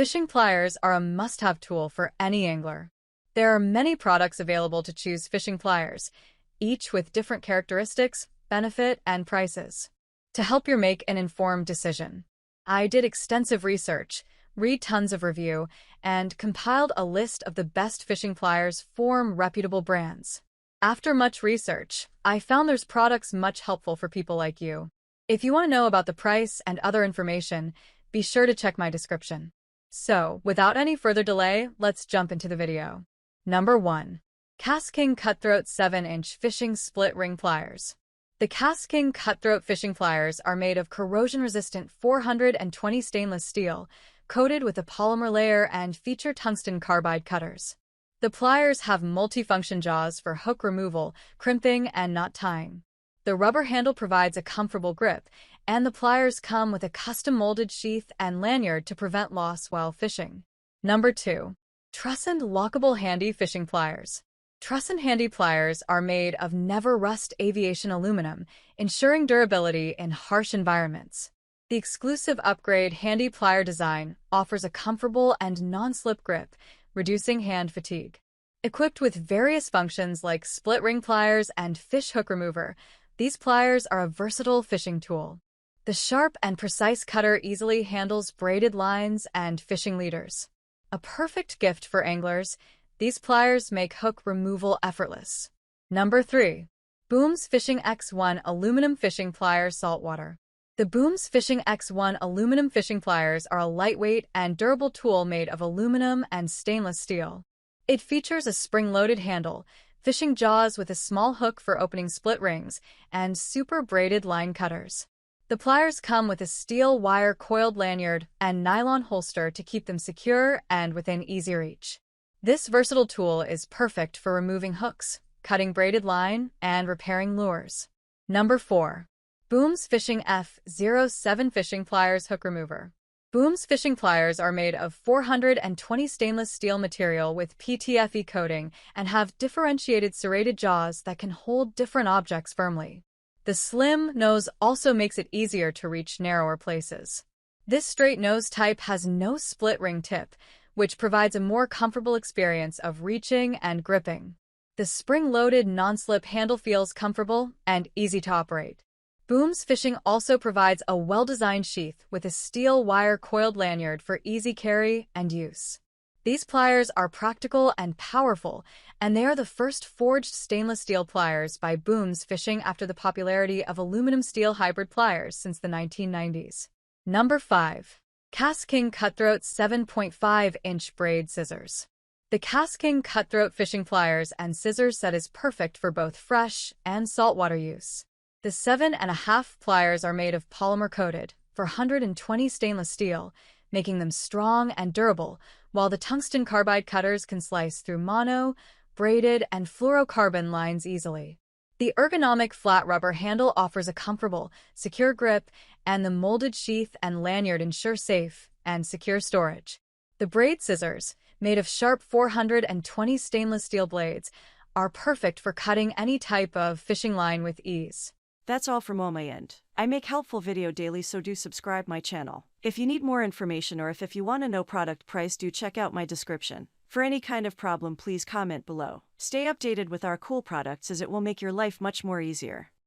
Fishing pliers are a must-have tool for any angler. There are many products available to choose fishing pliers, each with different characteristics, benefit, and prices. To help you make an informed decision, I did extensive research, read tons of review, and compiled a list of the best fishing pliers from reputable brands. After much research, I found there's products much helpful for people like you. If you want to know about the price and other information, be sure to check my description. So, without any further delay, let's jump into the video. Number 1. KastKing Cutthroat 7-inch Fishing Split Ring Pliers. The KastKing Cutthroat fishing pliers are made of corrosion-resistant 420 stainless steel, coated with a polymer layer and feature tungsten carbide cutters. The pliers have multifunction jaws for hook removal, crimping, and knot tying. The rubber handle provides a comfortable grip, and the pliers come with a custom-molded sheath and lanyard to prevent loss while fishing. Number 2. Truss-and Lockable Handy Fishing Pliers. Truss and Handy pliers are made of never-rust aviation aluminum, ensuring durability in harsh environments. The exclusive upgrade Handy plier design offers a comfortable and non-slip grip, reducing hand fatigue. Equipped with various functions like split ring pliers and fish hook remover, these pliers are a versatile fishing tool. The sharp and precise cutter easily handles braided lines and fishing leaders. A perfect gift for anglers, these pliers make hook removal effortless. Number 3. Booms Fishing X1 Aluminum Fishing Pliers Saltwater. The Booms Fishing X1 aluminum fishing pliers are a lightweight and durable tool made of aluminum and stainless steel. It features a spring-loaded handle, fishing jaws with a small hook for opening split rings, and super braided line cutters. The pliers come with a steel wire coiled lanyard and nylon holster to keep them secure and within easy reach. This versatile tool is perfect for removing hooks, cutting braided line, and repairing lures. Number 4. Booms Fishing F07 Fishing Pliers Hook Remover. Booms fishing pliers are made of 420 stainless steel material with PTFE coating and have differentiated serrated jaws that can hold different objects firmly. The slim nose also makes it easier to reach narrower places. This straight nose type has no split ring tip, which provides a more comfortable experience of reaching and gripping. The spring-loaded non-slip handle feels comfortable and easy to operate. Booms Fishing also provides a well-designed sheath with a steel wire coiled lanyard for easy carry and use. These pliers are practical and powerful, and they are the first forged stainless steel pliers by Booms Fishing after the popularity of aluminum steel hybrid pliers since the 1990s. Number 5. KastKing Cutthroat 7.5-inch Braid Scissors. The KastKing Cutthroat fishing pliers and scissors set is perfect for both fresh and saltwater use. The 7.5 pliers are made of polymer-coated, 420 stainless steel, making them strong and durable, while the tungsten carbide cutters can slice through mono, braided, and fluorocarbon lines easily. The ergonomic flat rubber handle offers a comfortable, secure grip, and the molded sheath and lanyard ensure safe and secure storage. The braid scissors, made of sharp 420 stainless steel blades, are perfect for cutting any type of fishing line with ease. That's all from my end. I make helpful video daily, so do subscribe my channel. If you need more information or if you want to know product price, do check out my description. For any kind of problem, please comment below. Stay updated with our cool products as it will make your life much more easier.